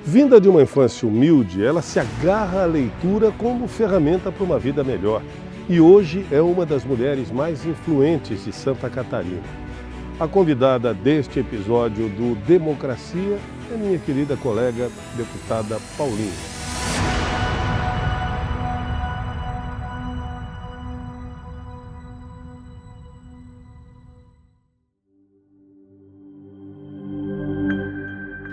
Vinda de uma infância humilde, ela se agarra à leitura como ferramenta para uma vida melhor. E hoje é uma das mulheres mais influentes de Santa Catarina. A convidada deste episódio do Democracia é minha querida colega, deputada Paulinha.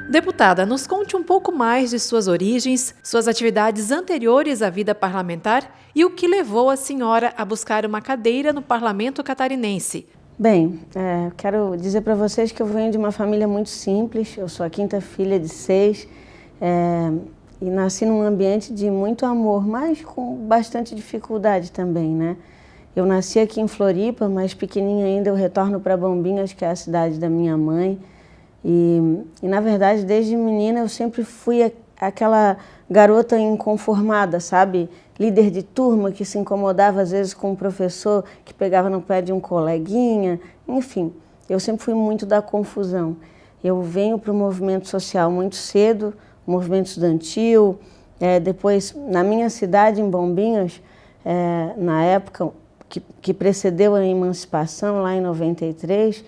Deputada, nos conte um pouco mais de suas origens, suas atividades anteriores à vida parlamentar e o que levou a senhora a buscar uma cadeira no Parlamento Catarinense. Bem, quero dizer para vocês que eu venho de uma família muito simples. Eu sou a quinta filha de 6 e nasci num ambiente de muito amor, mas com bastante dificuldade também, né? Eu nasci aqui em Floripa, mas pequenininha ainda eu retorno para Bombinhas, que é a cidade da minha mãe. E na verdade, desde menina eu sempre fui aquela garota inconformada, sabe? Líder de turma que se incomodava às vezes com um professor que pegava no pé de um coleguinha. Enfim, eu sempre fui muito da confusão. Eu venho para o movimento social muito cedo, o movimento estudantil. Depois, na minha cidade, em Bombinhas, na época que precedeu a emancipação, lá em 93,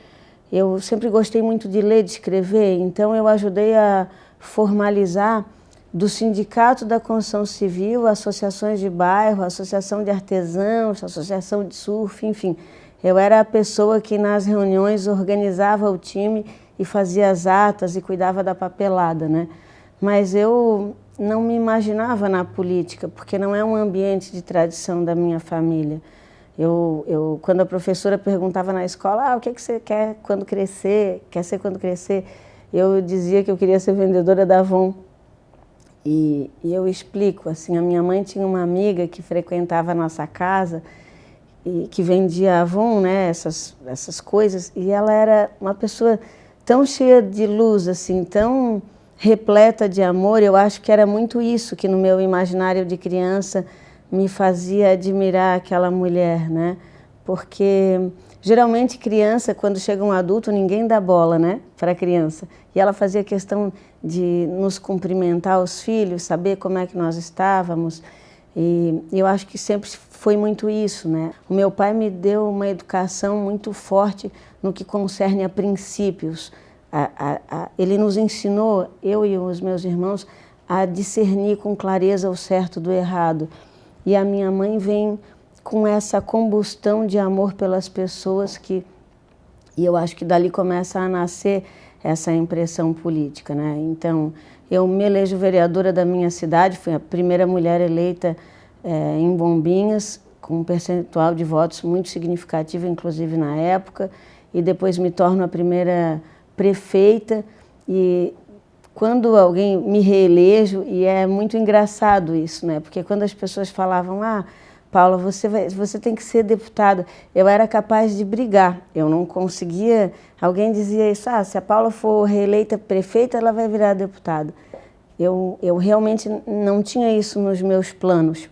eu sempre gostei muito de ler, de escrever, então eu ajudei a formalizar do Sindicato da Construção Civil, associações de bairro, associação de artesãos, associação de surf, enfim. Eu era a pessoa que nas reuniões organizava o time e fazia as atas e cuidava da papelada, né? Mas eu não me imaginava na política, porque não é um ambiente de tradição da minha família. Quando a professora perguntava na escola, o que você quer quando crescer, quer ser quando crescer, eu dizia que eu queria ser vendedora da Avon. E eu explico, assim, a minha mãe tinha uma amiga que frequentava a nossa casa e que vendia Avon, né, essas coisas, e ela era uma pessoa tão cheia de luz, assim, tão repleta de amor. Eu acho que era muito isso que no meu imaginário de criança me fazia admirar aquela mulher, né? Porque geralmente criança, quando chega um adulto, ninguém dá bola, né, para a criança. E ela fazia questão de nos cumprimentar, os filhos, saber como é que nós estávamos. E eu acho que sempre foi muito isso, né? O meu pai me deu uma educação muito forte no que concerne a princípios. Ele nos ensinou, eu e os meus irmãos, a discernir com clareza o certo do errado. E a minha mãe vem com essa combustão de amor pelas pessoas e eu acho que dali começa a nascer essa impressão política, né? Então, eu me elejo vereadora da minha cidade, fui a primeira mulher eleita em Bombinhas, com um percentual de votos muito significativo, inclusive na época, e depois me torno a primeira prefeita. E quando alguém me reelejo, e é muito engraçado isso, né? Porque quando as pessoas falavam, Paula, você tem que ser deputada, eu era capaz de brigar, eu não conseguia. Alguém dizia isso, se a Paula for reeleita prefeita, ela vai virar deputada. Eu realmente não tinha isso nos meus planos.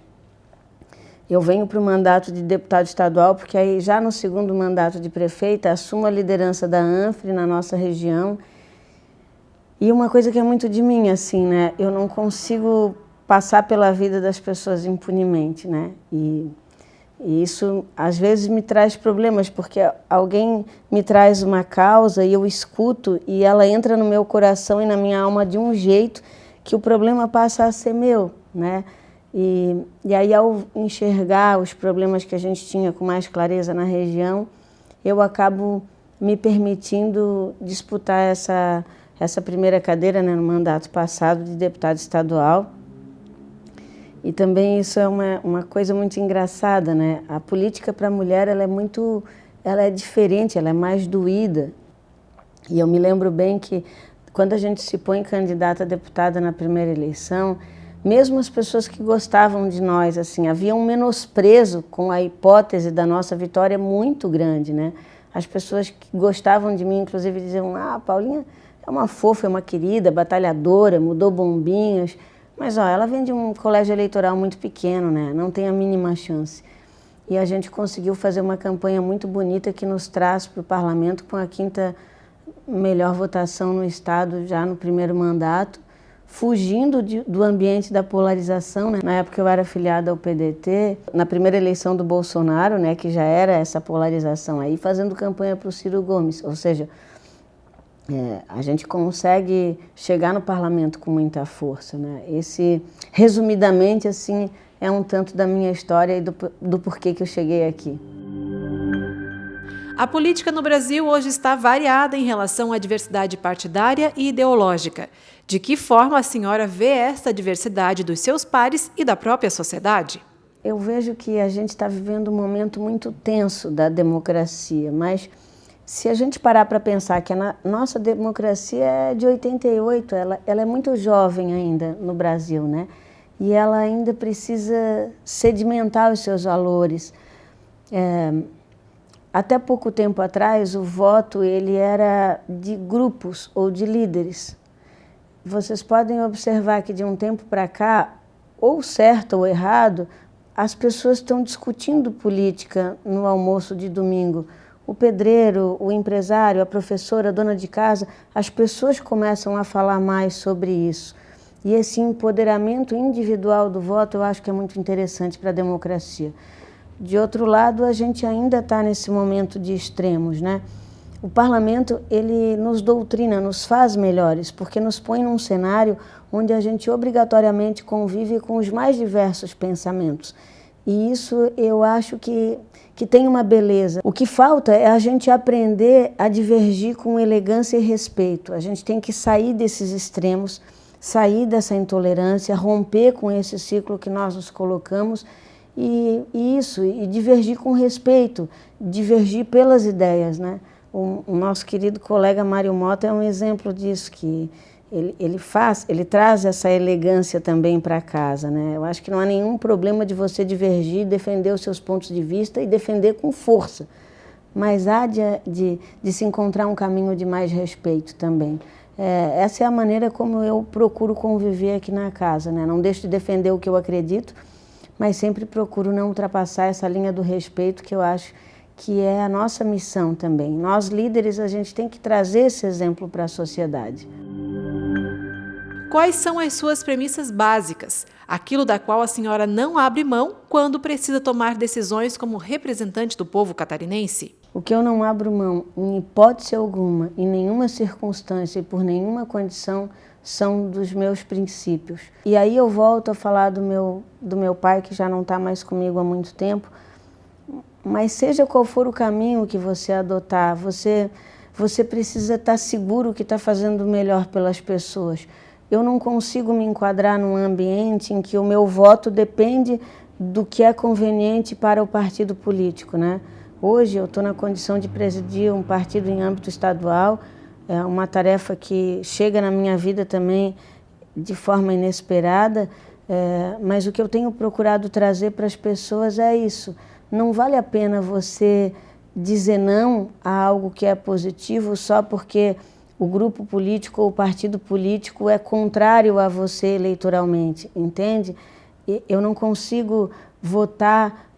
Eu venho para o mandato de deputado estadual, porque aí já no segundo mandato de prefeita, assumo a liderança da ANFRE na nossa região. E uma coisa que é muito de mim, assim, né? Eu não consigo passar pela vida das pessoas impunemente, né? E isso, às vezes, me traz problemas, porque alguém me traz uma causa e eu escuto e ela entra no meu coração e na minha alma de um jeito que o problema passa a ser meu, né? E aí, ao enxergar os problemas que a gente tinha com mais clareza na região, eu acabo me permitindo disputar essa primeira cadeira, né, no mandato passado de deputado estadual. E também isso é uma coisa muito engraçada, né? A política para a mulher, ela é diferente, ela é mais doída. E eu me lembro bem que quando a gente se põe candidata a deputada na primeira eleição, mesmo as pessoas que gostavam de nós, assim, havia um menosprezo com a hipótese da nossa vitória muito grande, né? As pessoas que gostavam de mim, inclusive, diziam, Paulinha é uma fofa, é uma querida, batalhadora, mudou Bombinhas, mas ela vem de um colégio eleitoral muito pequeno, né? Não tem a mínima chance. E a gente conseguiu fazer uma campanha muito bonita que nos traz para o parlamento com a 5ª melhor votação no estado já no primeiro mandato. fugindo do ambiente da polarização, né? Na época eu era afiliada ao PDT, na primeira eleição do Bolsonaro, né, que já era essa polarização aí, fazendo campanha para o Ciro Gomes, ou seja, a gente consegue chegar no parlamento com muita força, né? Esse, resumidamente, assim, é um tanto da minha história e do porquê que eu cheguei aqui. A política no Brasil hoje está variada em relação à diversidade partidária e ideológica. De que forma a senhora vê esta diversidade dos seus pares e da própria sociedade? Eu vejo que a gente está vivendo um momento muito tenso da democracia, mas se a gente parar para pensar que a nossa democracia é de 88, ela é muito jovem ainda no Brasil, né? E ela ainda precisa sedimentar os seus valores. Até pouco tempo atrás, o voto ele era de grupos ou de líderes. Vocês podem observar que de um tempo para cá, ou certo ou errado, as pessoas estão discutindo política no almoço de domingo. O pedreiro, o empresário, a professora, a dona de casa, as pessoas começam a falar mais sobre isso. E esse empoderamento individual do voto eu acho que é muito interessante para a democracia. De outro lado, a gente ainda está nesse momento de extremos, né? O parlamento, ele nos doutrina, nos faz melhores, porque nos põe num cenário onde a gente obrigatoriamente convive com os mais diversos pensamentos. E isso eu acho que tem uma beleza. O que falta é a gente aprender a divergir com elegância e respeito. A gente tem que sair desses extremos, sair dessa intolerância, romper com esse ciclo que nós nos colocamos e divergir com respeito, divergir pelas ideias, né? O nosso querido colega Mário Mota é um exemplo disso, que ele traz essa elegância também para casa, né? Eu acho que não há nenhum problema de você divergir, defender os seus pontos de vista e defender com força, mas há de se encontrar um caminho de mais respeito também. Essa é a maneira como eu procuro conviver aqui na casa, né? Não deixo de defender o que eu acredito, mas sempre procuro não ultrapassar essa linha do respeito, que eu acho que é a nossa missão também. Nós, líderes, a gente tem que trazer esse exemplo para a sociedade. Quais são as suas premissas básicas, aquilo da qual a senhora não abre mão quando precisa tomar decisões como representante do povo catarinense? O que eu não abro mão, em hipótese alguma, em nenhuma circunstância e por nenhuma condição, são dos meus princípios. E aí eu volto a falar do meu pai, que já não está mais comigo há muito tempo, mas seja qual for o caminho que você adotar, você precisa estar seguro que está fazendo o melhor pelas pessoas. Eu não consigo me enquadrar num ambiente em que o meu voto depende do que é conveniente para o partido político, né? Hoje eu estou na condição de presidir um partido em âmbito estadual, é uma tarefa que chega na minha vida também de forma inesperada, mas o que eu tenho procurado trazer para as pessoas é isso. Não vale a pena você dizer não a algo que é positivo só porque o grupo político ou o partido político é contrário a você eleitoralmente, entende? Eu não consigo votar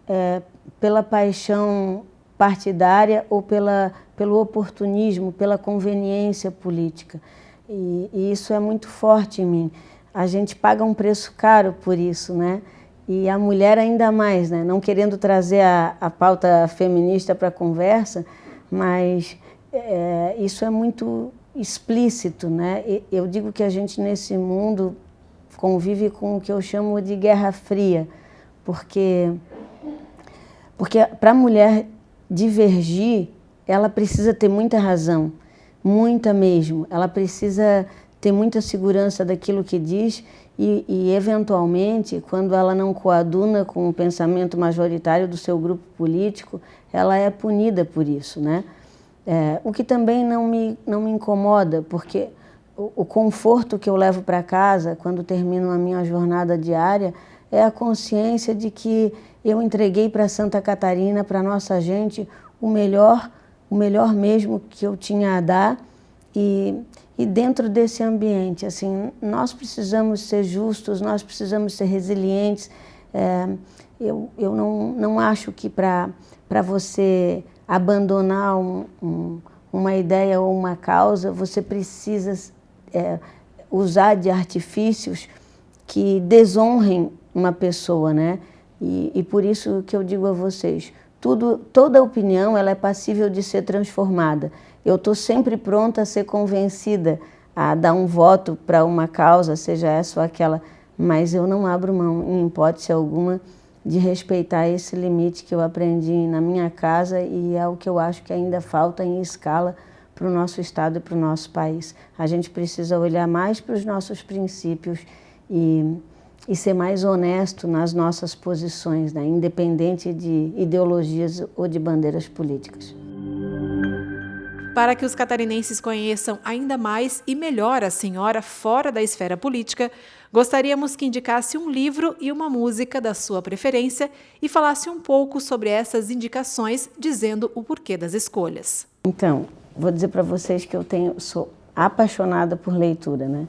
pela paixão partidária ou pelo oportunismo, pela conveniência política. E isso é muito forte em mim. A gente paga um preço caro por isso, né? E a mulher ainda mais, né? Não querendo trazer a pauta feminista para a conversa, mas isso é muito explícito, né? Eu digo que a gente nesse mundo convive com o que eu chamo de guerra fria, porque para a mulher divergir, ela precisa ter muita razão, muita mesmo. Ela precisa ter muita segurança daquilo que diz e eventualmente, quando ela não coaduna com o pensamento majoritário do seu grupo político, ela é punida por isso, né? O que também não me incomoda, porque o conforto que eu levo para casa quando termino a minha jornada diária é a consciência de que eu entreguei para Santa Catarina, para a nossa gente, o melhor mesmo que eu tinha a dar. E dentro desse ambiente, assim, nós precisamos ser justos, nós precisamos ser resilientes. Eu não acho que para você abandonar uma ideia ou uma causa, você precisa usar de artifícios que desonrem uma pessoa, né? E por isso que eu digo a vocês, toda opinião ela é passível de ser transformada. Eu estou sempre pronta a ser convencida a dar um voto para uma causa, seja essa ou aquela, mas eu não abro mão, em hipótese alguma, de respeitar esse limite que eu aprendi na minha casa e é o que eu acho que ainda falta em escala para o nosso Estado e para o nosso país. A gente precisa olhar mais para os nossos princípios e ser mais honesto nas nossas posições, né? Independente de ideologias ou de bandeiras políticas. Para que os catarinenses conheçam ainda mais e melhor a senhora fora da esfera política, gostaríamos que indicasse um livro e uma música da sua preferência e falasse um pouco sobre essas indicações, dizendo o porquê das escolhas. Então, vou dizer para vocês que sou apaixonada por leitura, né?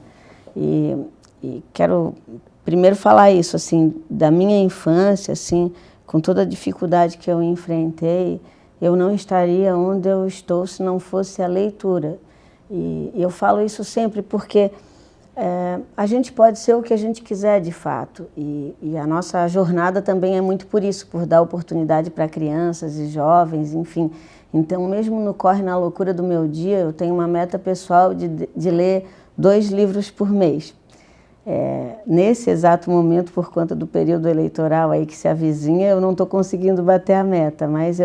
E quero primeiro falar isso, assim, da minha infância, assim, com toda a dificuldade que eu enfrentei, eu não estaria onde eu estou se não fosse a leitura. E eu falo isso sempre porque a gente pode ser o que a gente quiser de fato. E a nossa jornada também é muito por isso, por dar oportunidade para crianças e jovens, enfim. Então, mesmo no corre na loucura do meu dia, eu tenho uma meta pessoal de ler 2 livros por mês. Nesse exato momento, por conta do período eleitoral aí que se avizinha, eu não estou conseguindo bater a meta, mas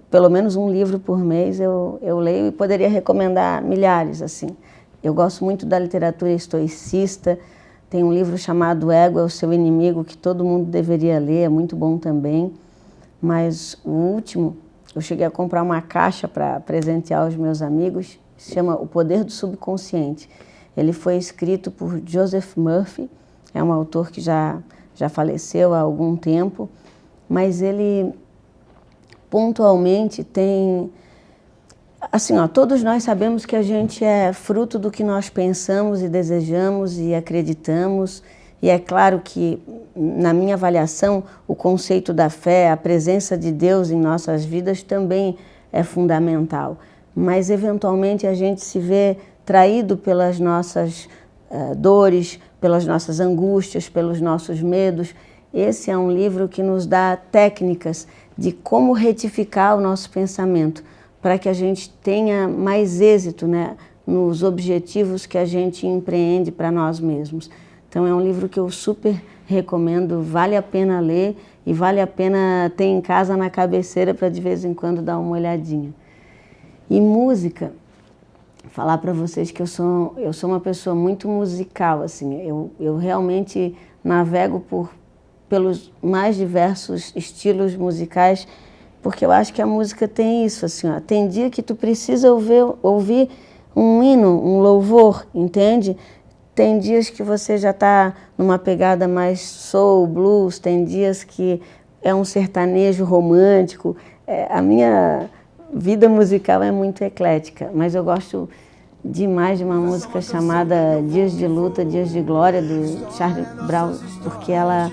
pelo menos um livro por mês eu leio e poderia recomendar milhares, assim. Eu gosto muito da literatura estoicista, tem um livro chamado Ego é o Seu Inimigo, que todo mundo deveria ler, é muito bom também, mas o último, eu cheguei a comprar uma caixa para presentear aos meus amigos, se chama O Poder do Subconsciente. Ele foi escrito por Joseph Murphy, é um autor que já faleceu há algum tempo, mas ele pontualmente tem... Assim, todos nós sabemos que a gente é fruto do que nós pensamos e desejamos e acreditamos, e é claro que, na minha avaliação, o conceito da fé, a presença de Deus em nossas vidas também é fundamental, mas eventualmente a gente se vê traído pelas nossas dores, pelas nossas angústias, pelos nossos medos. Esse é um livro que nos dá técnicas de como retificar o nosso pensamento para que a gente tenha mais êxito, né, nos objetivos que a gente empreende para nós mesmos. Então é um livro que eu super recomendo, vale a pena ler e vale a pena ter em casa na cabeceira para de vez em quando dar uma olhadinha. E música, falar para vocês que eu sou uma pessoa muito musical, assim, eu realmente navego pelos mais diversos estilos musicais, porque eu acho que a música tem isso, assim, tem dia que tu precisa ouvir um hino, um louvor, entende? Tem dias que você já está numa pegada mais soul, blues, tem dias que é um sertanejo romântico. A minha vida musical é muito eclética, mas eu gosto demais de uma música chamada Dias de Luta, Dias de Glória, do Charlie Brown, porque ela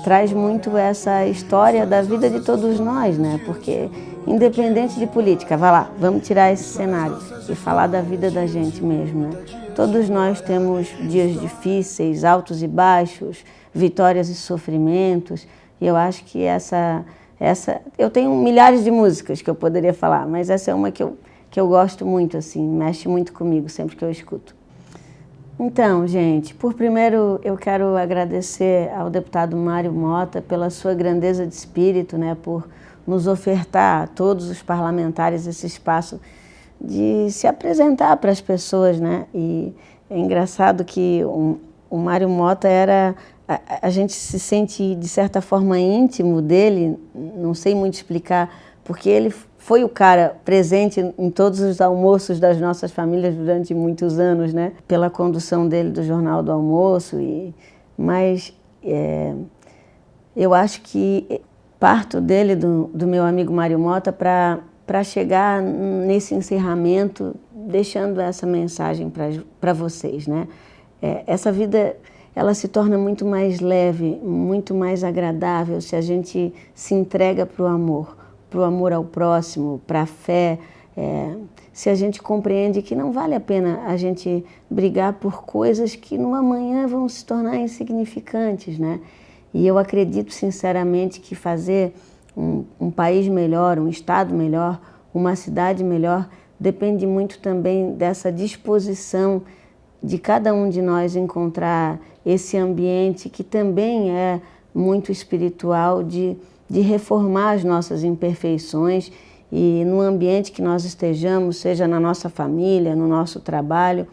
traz muito essa história da vida de todos nós, né? Porque, independente de política, vai lá, vamos tirar esse cenário e falar da vida da gente mesmo, né? Todos nós temos dias difíceis, altos e baixos, vitórias e sofrimentos, e eu acho que eu tenho milhares de músicas que eu poderia falar, mas essa é uma que eu gosto muito, assim, mexe muito comigo sempre que eu escuto. Então, gente, por primeiro eu quero agradecer ao deputado Mário Mota pela sua grandeza de espírito, né, por nos ofertar a todos os parlamentares esse espaço de se apresentar para as pessoas, né? E é engraçado que o Mário Mota a gente se sente de certa forma íntimo dele, não sei muito explicar, porque ele foi o cara presente em todos os almoços das nossas famílias durante muitos anos, né? Pela condução dele do Jornal do Almoço. Mas eu acho que parto dele, do meu amigo Mário Mota, para chegar nesse encerramento, deixando essa mensagem para vocês, né? Essa vida, ela se torna muito mais leve, muito mais agradável se a gente se entrega para o amor ao próximo, para a fé, se a gente compreende que não vale a pena a gente brigar por coisas que no amanhã vão se tornar insignificantes, né? E eu acredito sinceramente que fazer um país melhor, um estado melhor, uma cidade melhor, depende muito também dessa disposição de cada um de nós encontrar esse ambiente que também é muito espiritual, de reformar as nossas imperfeições e no ambiente que nós estejamos, seja na nossa família, no nosso trabalho,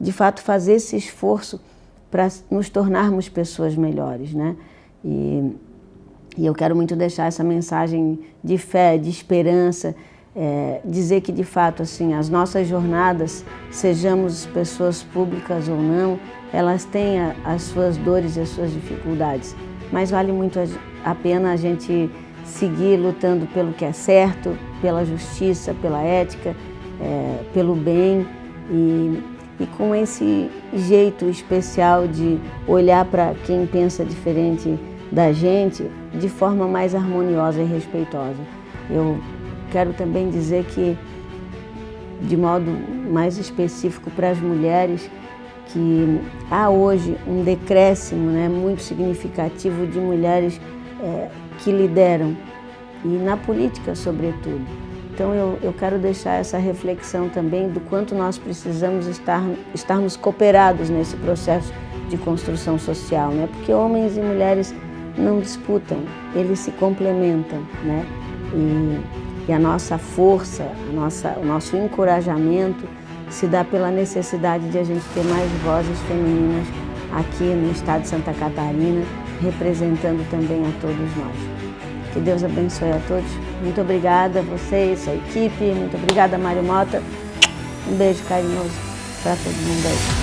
de fato fazer esse esforço para nos tornarmos pessoas melhores, né? E eu quero muito deixar essa mensagem de fé, de esperança, dizer que de fato assim, as nossas jornadas, sejamos pessoas públicas ou não, elas têm as suas dores e as suas dificuldades, mas vale muito a pena a gente seguir lutando pelo que é certo, pela justiça, pela ética, pelo bem e com esse jeito especial de olhar para quem pensa diferente da gente de forma mais harmoniosa e respeitosa. Eu quero também dizer que, de modo mais específico para as mulheres, que há hoje um decréscimo, né, muito significativo de mulheres que lideram, e na política sobretudo. Então eu quero deixar essa reflexão também do quanto nós precisamos estarmos cooperados nesse processo de construção social, né? Porque homens e mulheres não disputam, eles se complementam, né? E a nossa força, o nosso encorajamento se dá pela necessidade de a gente ter mais vozes femininas aqui no estado de Santa Catarina, representando também a todos nós. Que Deus abençoe a todos. Muito obrigada a vocês, a equipe. Muito obrigada, Mário Mota. Um beijo carinhoso para todo mundo aí.